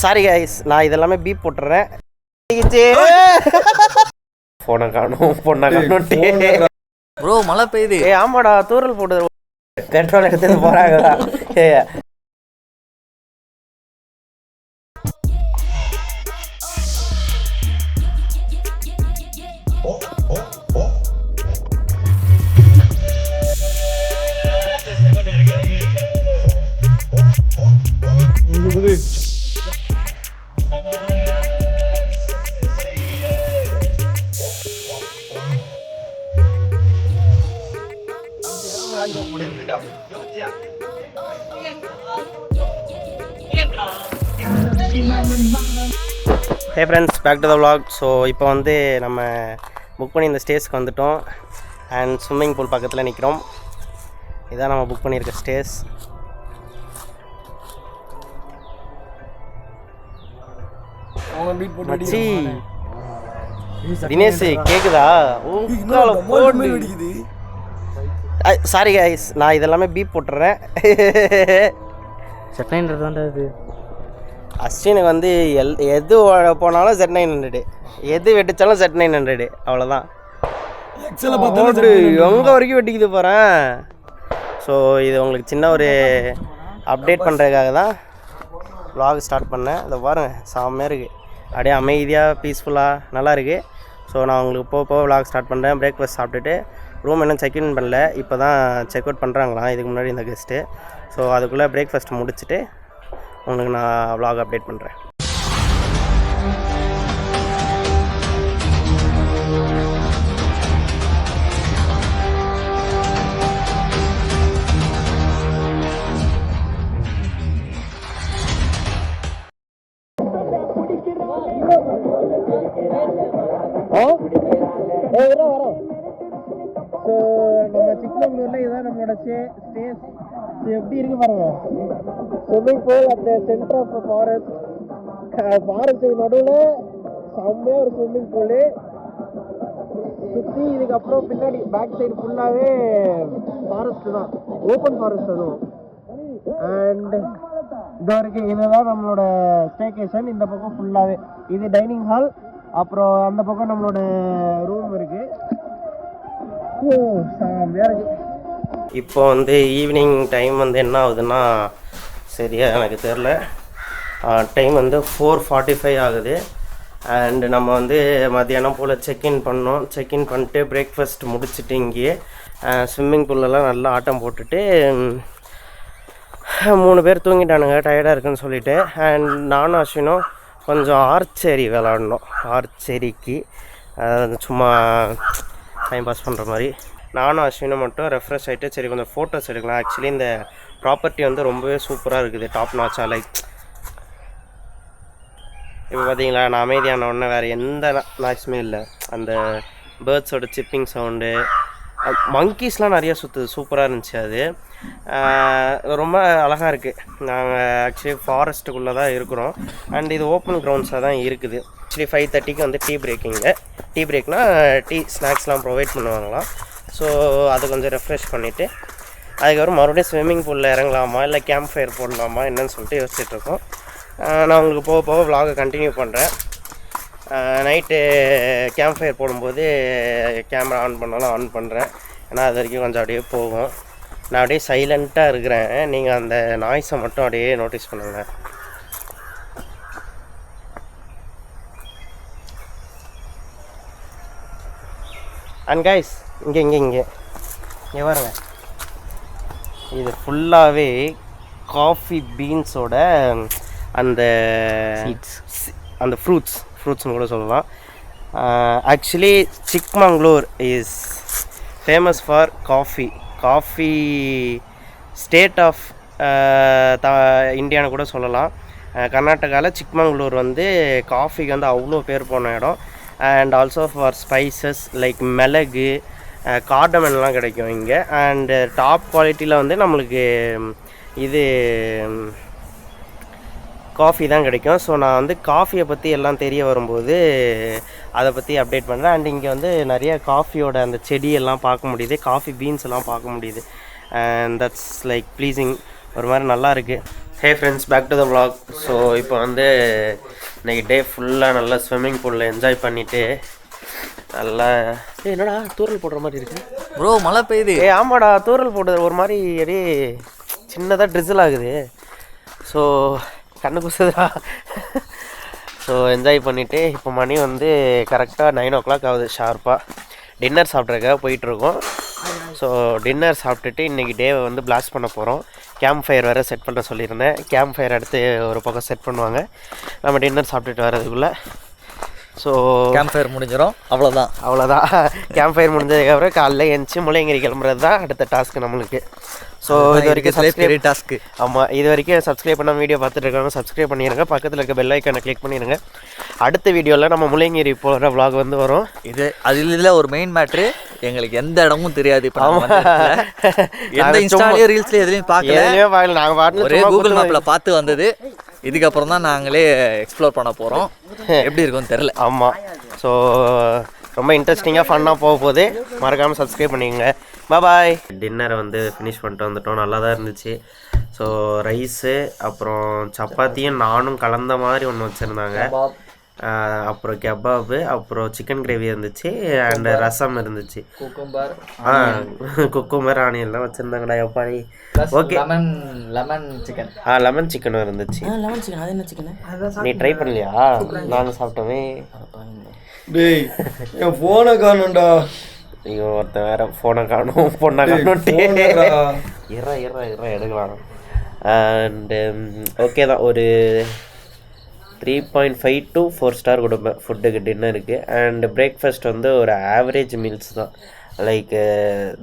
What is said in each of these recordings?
Sorry guys, நான் இதெல்லாமே beep போட்டுறேன். போனை காணும், பொண்ணை காணும். ப்ரோ மழை பெய்யுது. ஆமாடா, தூரல் போட்டு பெட்ரோல் எடுத்துட்டு போறாங்கடா. Hey friends, back to the vlog. So இப்போ வந்து நம்ம புக் பண்ணி இந்த ஸ்டேஸ்க்கு வந்துட்டோம். அண்ட் ஸ்விம்மிங் பூல் பக்கத்தில் நிற்கிறோம். இதான் நம்ம புக் பண்ணியிருக்க ஸ்டேஸ். மச்சி தினேஷ் கேக்குதா? சாரி கைஸ், நான் இதெல்லாமே பீப் போட்டுறேன். செட்டைன்றது அஸ்வினுக்கு வந்து எது போனாலும் Z900, எது வெட்டிச்சாலும் Z900, அவ்வளோதான். எங்கே வரைக்கும் வெட்டிக்குது போகிறேன். ஸோ இது உங்களுக்கு சின்ன ஒரு அப்டேட் பண்ணுறதுக்காக தான் vlog ஸ்டார்ட் பண்ணேன். இதை பாருங்கள், செம்மையாக இருக்குது, அப்படியே அமைதியாக பீஸ்ஃபுல்லாக நல்லா இருக்குது. ஸோ நான் உங்களுக்கு போக vlog ஸ்டார்ட் பண்ணுறேன். பிரேக்ஃபாஸ்ட் சாப்பிட்டுட்டு ரூம் இன்னும் செக்இன் பண்ணல, இப்போ தான் செக் அவுட் பண்ணுறாங்களாம் இதுக்கு முன்னாடி இந்த கெஸ்ட்டு. ஸோ அதுக்குள்ளே பிரேக்ஃபாஸ்ட் முடிச்சுட்டு உங்களுக்கு நான் vlog அப்டேட் பண்ணுறேன். வரோம். ஸோ நம்ம சிக்மங்களூரில் இதுதான் நம்மளோட ஸ்டேஸ். எப்படி இருக்கு பாருங்க, swimming pool at the centre of forest. ஃபாரஸ்ட்டுக்கு நடுவில் செம்மையாக ஒரு ஸ்விம்மிங் பூலு சுற்றி. இதுக்கப்புறம் பின்னாடி பேக் சைடு ஃபுல்லாகவே ஃபாரஸ்ட்டு தான், ஓப்பன் ஃபாரஸ்ட் அதுவும். அண்ட் இதாக இருக்குது, இதுதான் நம்மளோட ஸ்டேகேஷன். இந்த பக்கம் ஃபுல்லாகவே இது டைனிங் ஹால், அப்புறம் அந்த பக்கம் நம்மளோட ரூம் இருக்குது. இப்போ வந்து ஈவினிங் டைம் வந்து என்ன ஆகுதுன்னா சரியா எனக்கு தெரில. டைம் வந்து 4:45 ஆகுது. அண்டு நம்ம வந்து மத்தியானம் போல் செக்இன் பண்ணோம். செக்இன் பண்ணிட்டு பிரேக்ஃபாஸ்ட் முடிச்சுட்டு இங்கேயே ஸ்விம்மிங் பூல்லலாம் நல்லா ஆட்டம் போட்டுட்டு 3 பேர் தூங்கிட்டானுங்க, டயர்டாக இருக்குன்னு சொல்லிவிட்டு. அண்ட் நானும் அஸ்வினும் கொஞ்சம் ஆர்ச்சரி விளாடணும். ஆர்ச்சரிக்கு சும்மா டைம் பாஸ் பண்ணுற மாதிரி நானும் அஸ்வினும் மட்டும் ரெஃப்ரெஷ் ஆகிட்டு சரி கொஞ்சம் ஃபோட்டோஸ் எடுக்கலாம். ஆக்சுவலி இந்த ப்ராப்பர்ட்டி வந்து ரொம்பவே சூப்பராக இருக்குது, டாப் நாச்சா. லைக் இப்போ பார்த்தீங்களா, நான் அமைதியான ஒன்று வேறு எந்த நாய்ஸுமே இல்லை. அந்த பேர்ட்ஸோட சிப்பிங் சவுண்டு, மங்கீஸ்லாம் நிறையா சுற்றுது, சூப்பராக இருந்துச்சு. அது ரொம்ப அழகாக இருக்குது. நாங்கள் ஆக்சுவலி ஃபாரஸ்ட்டுக்குள்ளே தான் இருக்கிறோம். அண்ட் இது ஓப்பன் கிரவுண்ட்ஸாக தான் இருக்குது. ஆக்சுவலி 5:30க்கு வந்து டீ பிரேக்கிங்க. டீ பிரேக்னால் டீ ஸ்நாக்ஸ்லாம் ப்ரொவைட் பண்ணுவாங்களாம். ஸோ அதை கொஞ்சம் ரெஃப்ரெஷ் பண்ணிவிட்டு அதுக்கப்புறம் மறுபடியும் ஸ்விம்மிங் பூலில் இறங்கலாமா இல்லை கேம்ப் ஃபயர் போடலாமா என்னன்னு சொல்லிட்டு யோசிச்சுட்ருக்கோம். நான் உங்களுக்கு போக vlog கண்டினியூ பண்ணுறேன். நைட்டு கேம்ப் ஃபயர் போடும்போது கேமரா ஆன் பண்ணாலும் ஆன் பண்ணுறேன், ஏன்னா அது வரைக்கும் கொஞ்சம் அப்படியே போகும். நான் அப்படியே சைலண்ட்டாக இருக்கிறேன், நீங்கள் அந்த நாய்ஸை மட்டும் அப்படியே நோட்டீஸ் பண்ணுங்கள். அண்ட் கைஸ், இங்கே பாருங்க, இது ஃபுல்லாகவே காஃபி பீன்ஸோட அந்த ஃப்ரூட்ஸ்னு கூட சொல்லலாம். Actually Chikmagalur is famous for coffee state of இந்தியான்னு கூட சொல்லலாம். கர்நாடகாவில் சிக்மங்களூர் வந்து காஃபிக்கு வந்து அவ்வளோ பேர் போன இடம். And also for spices like மிளகு, கார்டமன்லாம் கிடைக்கும் இங்கே. அண்டு டாப் குவாலிட்டியில் வந்து நம்மளுக்கு இது காஃபி தான் கிடைக்கும். ஸோ நான் வந்து காஃபியை பற்றி எல்லாம் தெரிய வரும்போது அதை பற்றி அப்டேட் பண்ணுறேன். அண்ட் இங்கே வந்து நிறைய காஃபியோட அந்த செடியெல்லாம் பார்க்க முடியுது, காஃபி பீன்ஸ் எல்லாம் பார்க்க முடியுது. அண்ட் தட்ஸ் லைக் ப்ளீஸிங் ஒரு மாதிரி நல்லா இருக்குது. Hey friends, back to the vlog. So இப்போ வந்து இன்றைக்கி டே ஃபுல்லாக நல்லா ஸ்விம்மிங் பூலில் என்ஜாய் பண்ணிவிட்டு நல்லா என்னடா தூரல் போடுற மாதிரி இருக்குது ப்ரோ. மழை பெய்யுது. ஆமாடா, தூரல் போடுறது ஒரு மாதிரி அப்படியே சின்னதாக ட்ரிசில் ஆகுது. ஸோ கண்ணு குசுதுடா. ஸோ என்ஜாய் பண்ணிவிட்டு இப்போ மணி வந்து கரெக்டாக 9 o'clock ஆகுது ஷார்ப்பாக. டின்னர் சாப்பிட்றதுக்காக போயிட்டுருக்கோம். ஸோ டின்னர் சாப்பிட்டுட்டு இன்றைக்கி டேவை வந்து பிளாஸ்ட் பண்ண போகிறோம். கேம்ப் ஃபயர் வேறு செட் பண்ண சொல்லியிருந்தேன். கேம்ப் ஃபயர் அடுத்து ஒரு பக்கம் செட் பண்ணுவாங்க நம்ம டின்னர் சாப்பிட்டுட்டு வரதுக்குள்ளே. ஸோ கேம்ப் ஃபயர் முடிஞ்சிடும், அவ்வளோதான். கேம்ப் ஃபயர் முடிஞ்சதுக்கப்புறம் காலைல எழுந்துச்சி முள்ளையங்கிரி கிளம்புறது தான் அடுத்த டாஸ்க்கு நம்மளுக்கு. ஸோ இது வரைக்கும் டாஸ்க்கு. ஆமாம், இது வரைக்கும் சப்ஸ்கிரைப் பண்ண வீடியோ பார்த்துட்டு இருக்காங்க, சப்ஸ்கிரைப் பண்ணிடுங்க. பக்கத்தில் இருக்க பெல் ஐக்கானை கிளிக் பண்ணிடுங்க. அடுத்த வீடியோவில் நம்ம முள்ளையங்கிரி போகிற vlog வந்து வரும். இதில் ஒரு மெயின் மேட்ரு, எங்களுக்கு எந்த இடமும் தெரியாது. இப்போ எந்த இன்ஸ்டாலையும் ரீல்ஸ்லையும் எதுலையும் பார்க்கல. நாங்கள் பாட்டு ஒரே கூகுள் மேப்பில் பார்த்து வந்தது. இதுக்கப்புறம் தான் நாங்களே எக்ஸ்ப்ளோர் பண்ண போகிறோம். எப்படி இருக்கும்னு தெரில. ஆமாம். ஸோ ரொம்ப இன்ட்ரெஸ்டிங்காக ஃபன்னாக போக போகுது. மறக்காமல் சப்ஸ்கிரைப் பண்ணிக்கோங்க. பாய். டின்னரை வந்து ஃபினிஷ் பண்ணிட்டு வந்துட்டோம். நல்லா தான் இருந்துச்சு. ஸோ ரைஸு அப்புறம் சப்பாத்தியும் நானும் கலந்த மாதிரி ஒன்று வச்சுருந்தாங்க. அப்புறம் கெபாபு, அப்புறம் சிக்கன் கிரேவி இருந்துச்சு, அண்ட் ரசம் இருந்துச்சு. குக்கும்பர் ஆனியன்லாம் வச்சுருந்தாங்கடா எப்பாடி. ஓகே, லெமன் சிக்கனும் இருந்துச்சு. நீ ட்ரை பண்ணலையா? நானும் சாப்பிட்டோமே. டேய், என் ஃபோனை காணும்டா. ஐயோ, ஒருத்தன் வேற ஃபோனை காணும், பொண்ணை காணும். எடுக்கலாம். அண்டு ஓகே தான், ஒரு 3.5 to 4 ஸ்டார் கொடுப்பேன் ஃபுட்டுக்கு, டின்னருக்கு. அண்டு பிரேக்ஃபாஸ்ட் வந்து ஒரு ஆவரேஜ் மீல்ஸ் தான். லைக்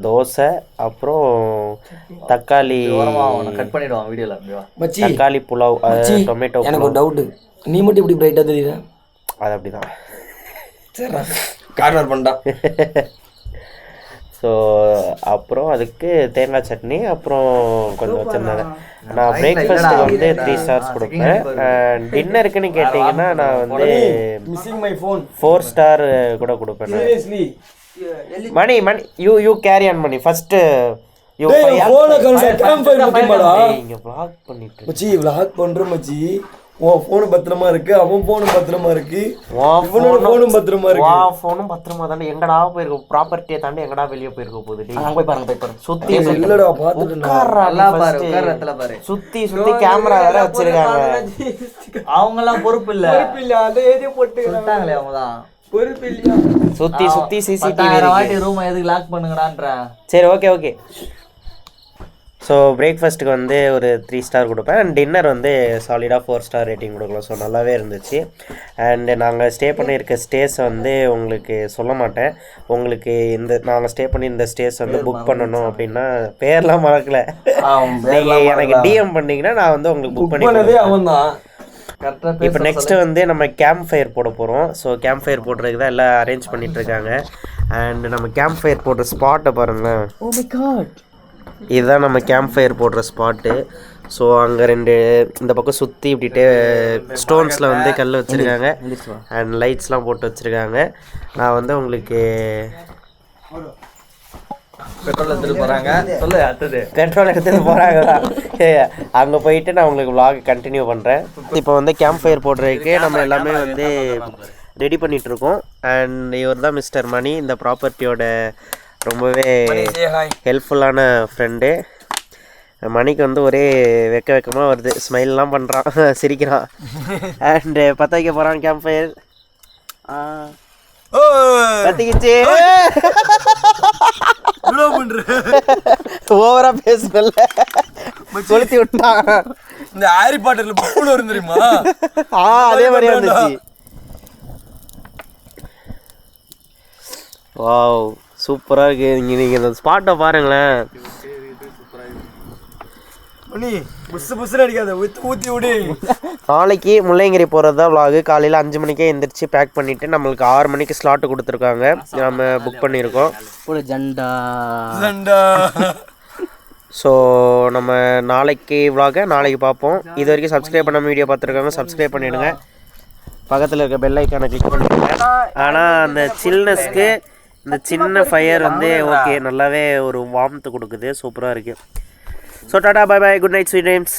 தோசை, அப்புறம் தக்காளி கட் பண்ணிடுவான் வீடியோவில். தக்காளி புலாவ், டொமேட்டோ. எனக்கு ஒரு டவுட்டு, நீ மட்டும் இப்படி பிரைட்டாக தெரியுற? அது அப்படி தான். சரி, கார்னர் பண்ணிட்டான். ஸோ அப்புறம் அதுக்கு தேங்காய் சட்னி, அப்புறம் கொஞ்சம் வச்சுருந்தாங்க. நான் பிரேக்ஃபாஸ்ட்டுக்கு வந்து 3 ஸ்டார்ஸ் கொடுப்பேன். டின்னருக்குன்னு கேட்டிங்கன்னா நான் வந்து 4 ஸ்டார் கூட கொடுப்பேன். Money you carry on money first. இங்க vlog பண்ணிட்டு மச்சி, vlog பண்றோம் மச்சி. உன் ஃபோனு பத்திரமா இருக்கு, அவன் ஃபோனும் பத்திரமா இருக்கு, இவனோட ஃபோனும் பத்திரமா இருக்கு. ஃபோனும் பத்திரமா தானே எங்கடா போயிருக்கோம், ப்ராப்பர்ட்டியை தாண்டி எங்கடா வெளியே போயிருக்க போகுது. போய் பாருங்க. சுத்தி இல்லடா, பாத்துட்டு சுத்தி கேமரா வேற வச்சிருக்காங்க. அவங்க எல்லாம் பொறுப்பு இல்ல. அதை எழுதி போட்டு சொல்லிட்டாங்களே, அவங்கதான் பொறுப்பு இல்லையா? சுத்தி சிசிடிவி வாட்டி ரூம் எதுக்கு லாக் பண்ணுங்கடான்ற. சரி, ஓகே. ஸோ பிரேக்ஃபாஸ்ட்டுக்கு வந்து ஒரு 3 ஸ்டார் கொடுப்பேன். அண்ட் டின்னர் வந்து சாலிடாக 4 ஸ்டார் ரேட்டிங் கொடுக்கலாம். ஸோ நல்லாவே இருந்துச்சு. அண்டு நாங்கள் ஸ்டே பண்ணியிருக்க ஸ்டேஸ் வந்து உங்களுக்கு சொல்ல மாட்டேன். உங்களுக்கு நாங்கள் ஸ்டே பண்ணி இந்த ஸ்டேஸ் வந்து புக் பண்ணணும் அப்படின்னா பேர்லாம் மறக்கலை. நீங்கள் எனக்கு டிஎம் பண்ணிங்கன்னா நான் வந்து உங்களுக்கு புக் பண்ணி அவன் தான். இப்போ நெக்ஸ்ட்டு வந்து நம்ம கேம்ப் ஃபயர் போட போகிறோம். ஸோ கேம்ப் ஃபயர் போடுறதுக்கு தான் எல்லாம் அரேஞ்ச் பண்ணிகிட்ருக்காங்க. அண்ட் நம்ம கேம்ப் ஃபயர் போடுற ஸ்பாட்டை பாருங்களேன். ஓ மை காட், இதுதான் நம்ம கேம்ப் ஃபயர் போடுற ஸ்பாட்டு. ஸோ அங்கே இந்த பக்கம் சுற்றி இப்படிட்டு ஸ்டோன்ஸில் வந்து கல் வச்சுருக்காங்க. அண்ட் லைட்ஸ்லாம் போட்டு வச்சுருக்காங்க. நான் வந்து உங்களுக்கு பெட்ரோல் எடுத்துகிட்டு போகிறாங்க. பெட்ரோல் எடுத்துகிட்டு போகிறாங்களா? அங்கே போயிட்டு நான் உங்களுக்கு vlog கண்டினியூ பண்ணுறேன். இப்போ வந்து கேம்ப் ஃபயர் போடுறதுக்கு நம்ம எல்லாமே வந்து ரெடி பண்ணிகிட்ருக்கோம். அண்ட் இவர் தான் மிஸ்டர் மணி, இந்த ப்ராப்பர்ட்டியோட ரொம்பவே ஹெல்ப்ஃபுல்லான ஃப்ரெண்டு. மணிக்கு வந்து ஒரே வெக்கமாக வருது, ஸ்மைல்லாம் பண்ணுறான், சிரிக்கிறான். அண்டு பற்ற வைக்க போகிறான் கேம்ப் ஃபயர். பற்றிக்கிச்சு. ஓவரா பேசுனல, கொளுத்தி விட்டான். இந்த ஹாரி பாட்டர்ல பப்புல வரும் தெரியுமா? அதே மாதிரியே இருந்துச்சு. வாவ், சூப்பராக இருக்குது. நீங்கள் இந்த ஸ்பாட்டை பாருங்களேன். நாளைக்கு முள்ளையங்கிரி போகிறது தான் vlog. காலையில் 5 மணிக்கே எந்திரிச்சு பேக் பண்ணிவிட்டு நம்மளுக்கு 6 மணிக்கு ஸ்லாட்டு கொடுத்துருக்காங்க. நம்ம புக் பண்ணியிருக்கோம். ஸோ நம்ம நாளைக்கு vlog நாளைக்கு பார்ப்போம். இது வரைக்கும் சப்ஸ்கிரைப் பண்ணாமல் வீடியோ பார்த்துருக்காங்க, சப்ஸ்கிரைப் பண்ணிவிடுங்க. பக்கத்தில் இருக்க பெல் ஐக்கானை கிளிக் பண்ணிடுங்க. ஆனால் அந்த சில்னஸ்க்கு இந்த சின்ன ஃபயர் வந்து ஓகே, நல்லாவே ஒரு வார்ம்த்து கொடுக்குது, சூப்பராக இருக்குது. So tata bye bye, good night, sweet dreams.